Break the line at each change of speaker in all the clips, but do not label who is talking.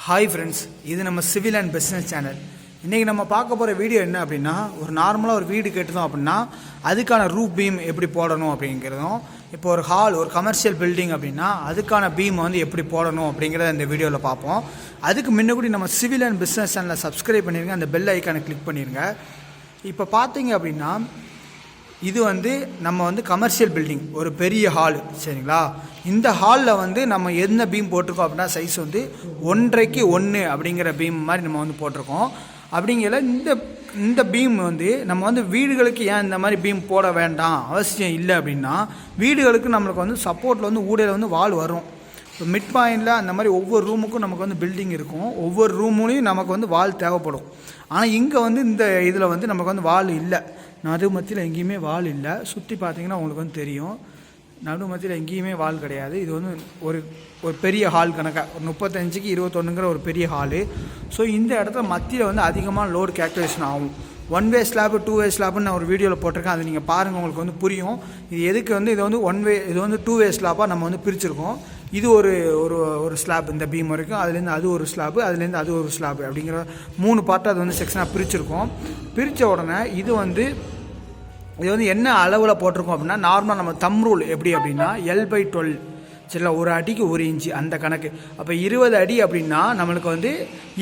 Hi friends, இது நம்ம civil and business channel. இன்றைக்கி நம்ம பார்க்க போகிற வீடியோ என்ன அப்படின்னா, ஒரு நார்மலாக ஒரு வீடு கட்டுதோம் அப்படின்னா அதுக்கான ரூப் பீம் எப்படி போடணும் அப்படிங்கிறதும், இப்போ ஒரு ஹால், ஒரு கமர்ஷியல் பில்டிங் அப்படின்னா அதுக்கான பீம் வந்து எப்படி போடணும் அப்படிங்கிறத இந்த வீடியோவில் பார்ப்போம். அதுக்கு முன்னாடி நம்ம சிவில் அண்ட் பிஸ்னஸ் சேனலை சப்ஸ்கிரைப் பண்ணிடுங்க, அந்த பெல் ஐக்கானை கிளிக் பண்ணிடுங்க. இப்போ பார்த்தீங்க அப்படின்னா இது வந்து நம்ம வந்து கமர்ஷியல் பில்டிங், ஒரு பெரிய ஹாலு, சரிங்களா? இந்த ஹாலில் வந்து நம்ம என்ன பீம் போட்டிருக்கோம் அப்படின்னா சைஸ் வந்து 1.5 1 அப்படிங்கிற பீம் மாதிரி நம்ம வந்து போட்டிருக்கோம். அப்படிங்கிற இந்த பீம் வந்து நம்ம வந்து வீடுகளுக்கு ஏன் இந்த மாதிரி பீம் போட வேண்டாம், அவசியம் இல்லை அப்படின்னா, வீடுகளுக்கு நம்மளுக்கு வந்து சப்போர்ட்டில் வந்து ஊடையில் வந்து வால் வரும். இப்போ மிட் பாயிண்டில் அந்த மாதிரி ஒவ்வொரு ரூமுக்கும் நமக்கு வந்து பில்டிங் இருக்கும், ஒவ்வொரு ரூமுலையும் நமக்கு வந்து வால் தேவைப்படும். ஆனால் இங்கே வந்து இந்த இதில் வந்து நமக்கு வந்து வால் இல்லை, நடு மத்தியில் எங்கேயுமே வால் இல்லை. சுற்றி பார்த்தீங்கன்னா உங்களுக்கு வந்து தெரியும், நடு மத்தியில் எங்கேயுமே வால் கிடையாது. இது வந்து ஒரு பெரிய ஹால் கணக்காக, ஒரு 35க்கு 21ங்கிற ஒரு பெரிய ஹாலு. ஸோ இந்த இடத்துல மத்தியில் வந்து அதிகமாக லோடு கேல்குலேஷன் ஆகும். 1 வே ஸ்லாப்பு 2 வே ஸ்லாப்புன்னு நான் ஒரு வீடியோவில் போட்டிருக்கேன், அது நீங்கள் பாருங்கள், உங்களுக்கு வந்து புரியும். இது எதுக்கு வந்து இது வந்து 1 வே, இது வந்து 2 வே ஸ்லாப்பாக நம்ம வந்து பிரிச்சிருக்கோம். இது ஒரு ஸ்லாப், இந்த பீம் வரைக்கும், அதுலேருந்து அது ஒரு ஸ்லாப்பு, அதுலேருந்து அது ஒரு ஸ்லாப்பு அப்படிங்கிற 3 பார்ட்டு அது வந்து செக்ஷனாக பிரிச்சிருக்கோம். பிரித்த உடனே இது வந்து என்ன அளவில் போட்டிருக்கோம் அப்படின்னா, நார்மலாக நம்ம தம் ரூல் எப்படி அப்படின்னா L/12, சரிங்களா? ஒரு அடிக்கு 1 இன்ச்சு அந்த கணக்கு. அப்போ 20 அடி அப்படின்னா நம்மளுக்கு வந்து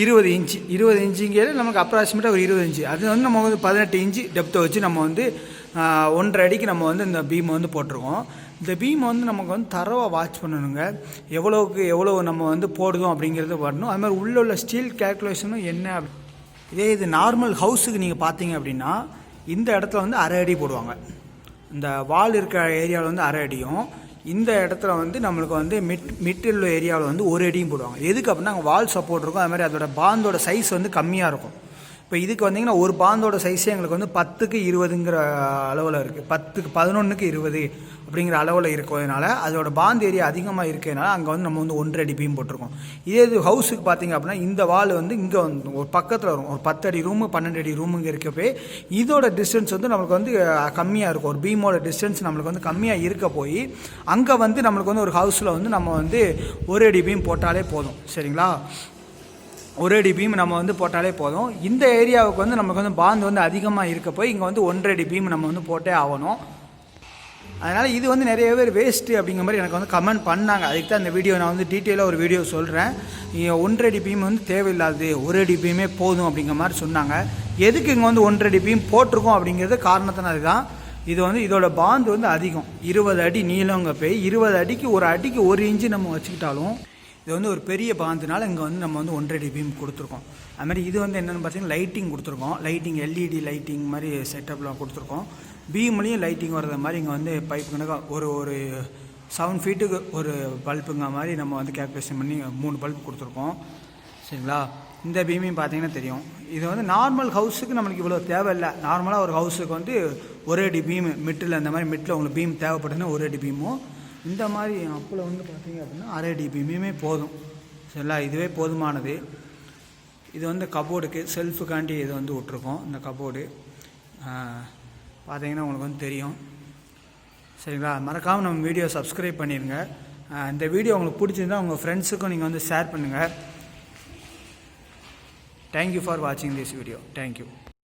20 இன்ச்சு, 20 இன்ச்சுங்கிறது நமக்கு அப்ராக்சிமேட்டாக ஒரு 20 இன்ச்சு. அது வந்து நம்ம வந்து 18 இன்ச்சு டெப்த்தை வச்சு நம்ம வந்து 1.5 அடிக்கு நம்ம வந்து இந்த பீமை வந்து போட்டிருக்கோம். இந்த பீமை வந்து நமக்கு வந்து தரவாக வாட்ச் பண்ணணுங்க, எவ்வளோ நம்ம வந்து போடுதோம் அப்படிங்கிறது வரணும். அது மாதிரி உள்ள ஸ்டீல் கேல்குலேஷனும் என்ன. இதே இது நார்மல் ஹவுஸுக்கு நீங்கள் பார்த்தீங்க அப்படின்னா இந்த இடத்துல வந்து 1/2 அடி போடுவாங்க. இந்த வால் இருக்கிற ஏரியாவில் வந்து 1/2 அடியும், இந்த இடத்துல வந்து நம்மளுக்கு வந்து மிட்டில் ஏரியாவில் வந்து 1 அடியும் போடுவாங்க. எதுக்கு அப்படின்னா அங்கே வால் சப்போர்ட் இருக்கும், அது மாதிரி அதோட பாந்தோட சைஸ் வந்து கம்மியாக இருக்கும். இப்போ இதுக்கு வந்தீங்கன்னா ஒரு பாந்தோட சைஸே எங்களுக்கு வந்து 10க்கு 20ங்கிற அளவில் இருக்குது, 10க்கு 11க்கு 20 அப்படிங்கிற அளவில் இருக்கிறதுனால அதோட பாந்த் ஏரியா அதிகமாக இருக்கிறதுனால அங்கே வந்து நம்ம வந்து 1.5 அடி பீம் போட்டிருக்கோம். இதே இது ஹவுஸுக்கு பார்த்தீங்க அப்படின்னா இந்த வால் வந்து இங்கே வந்து ஒரு பக்கத்தில் வரும், ஒரு 10 அடி ரூமு 12 அடி ரூமுங்க இருக்கப்போ இதோட டிஸ்டன்ஸ் வந்து நம்மளுக்கு வந்து கம்மியாக இருக்கும். ஒரு பீமோட டிஸ்டன்ஸ் நம்மளுக்கு வந்து கம்மியாக இருக்க போய் அங்கே வந்து நம்மளுக்கு வந்து ஒரு ஹவுஸில் வந்து நம்ம வந்து 1 அடி பீம் போட்டாலே போதும், சரிங்களா? 1 அடி பீம் நம்ம வந்து போட்டாலே போதும். இந்த ஏரியாவுக்கு வந்து நமக்கு வந்து பாந்து வந்து அதிகமாக இருக்க போய் இங்கே வந்து 1.5 அடி பீம் நம்ம வந்து போட்டே ஆகணும். அதனால் இது வந்து நிறைய பேர் வேஸ்ட்டு அப்படிங்கிற மாதிரி எனக்கு வந்து கமெண்ட் பண்ணாங்க. அதுக்கு தான் இந்த வீடியோ நான் வந்து டீட்டெயிலாக ஒரு வீடியோ சொல்கிறேன். 1.5 அடி பீம் வந்து தேவையில்லாது, 1 அடி பீமே போதும் அப்படிங்கிற மாதிரி சொன்னாங்க. எதுக்கு இங்கே வந்து 1.5 அடி பீம் போட்டிருக்கோம் அப்படிங்கிறது காரணத்தினால தான். இது வந்து இதோட பாந்து வந்து அதிகம், 20 அடி நீளங்க போய் 20 அடிக்கு ஒரு அடிக்கு 1 இன்ச்சு நம்ம வச்சுக்கிட்டாலும் இது வந்து ஒரு பெரிய பாந்துனால இங்கே வந்து நம்ம வந்து 1.5 அடி பீம் கொடுத்துருக்கோம். அதுமாதிரி இது வந்து என்னென்னு பார்த்தீங்கன்னா லைட்டிங் கொடுத்துருக்கோம், லைட்டிங் LED லைட்டிங் மாதிரி செட்டப்லாம் கொடுத்துருக்கோம். பீம்லேயும் லைட்டிங் வர்றது மாதிரி இங்கே வந்து பைப் கணக்காக ஒரு 7 ஃபீட்டுக்கு ஒரு பல்புங்க மாதிரி நம்ம வந்து கேல்குலேஷன் பண்ணி 3 பல்ப் கொடுத்துருக்கோம், சரிங்களா? இந்த பீமையும் பார்த்தீங்கன்னா தெரியும். இது வந்து நார்மல் ஹவுஸுக்கு நம்மளுக்கு இவ்வளோ தேவையில்லை. நார்மலாக ஒரு ஹவுஸுக்கு வந்து 1 அடி பீம் மிட்டில், அந்த மாதிரி மிட்டில் உங்களுக்கு பீம் தேவைப்படுதுன்னா 1 அடி பீமும், இந்த மாதிரி அப்பில் வந்து பார்த்தீங்க அப்படின்னா 1/2 அடி பீமே போதும், சரிங்களா? இதுவே போதுமானது. இது வந்து கபோர்டுக்கு செல்ஃபுக்காண்டி இது வந்து விட்ருக்கோம். இந்த கபோர்டு பார்த்தீங்கன்னா உங்களுக்கு வந்து தெரியும், சரிங்களா? மறக்காமல் நம்ம வீடியோ சப்ஸ்கிரைப் பண்ணிடுங்க. இந்த வீடியோ உங்களுக்கு பிடிச்சிருந்தா உங்கள் ஃப்ரெண்ட்ஸுக்கும் நீங்கள் வந்து ஷேர் பண்ணுங்கள். தேங்க்யூ ஃபார் வாட்சிங் திஸ் வீடியோ. தேங்க்யூ.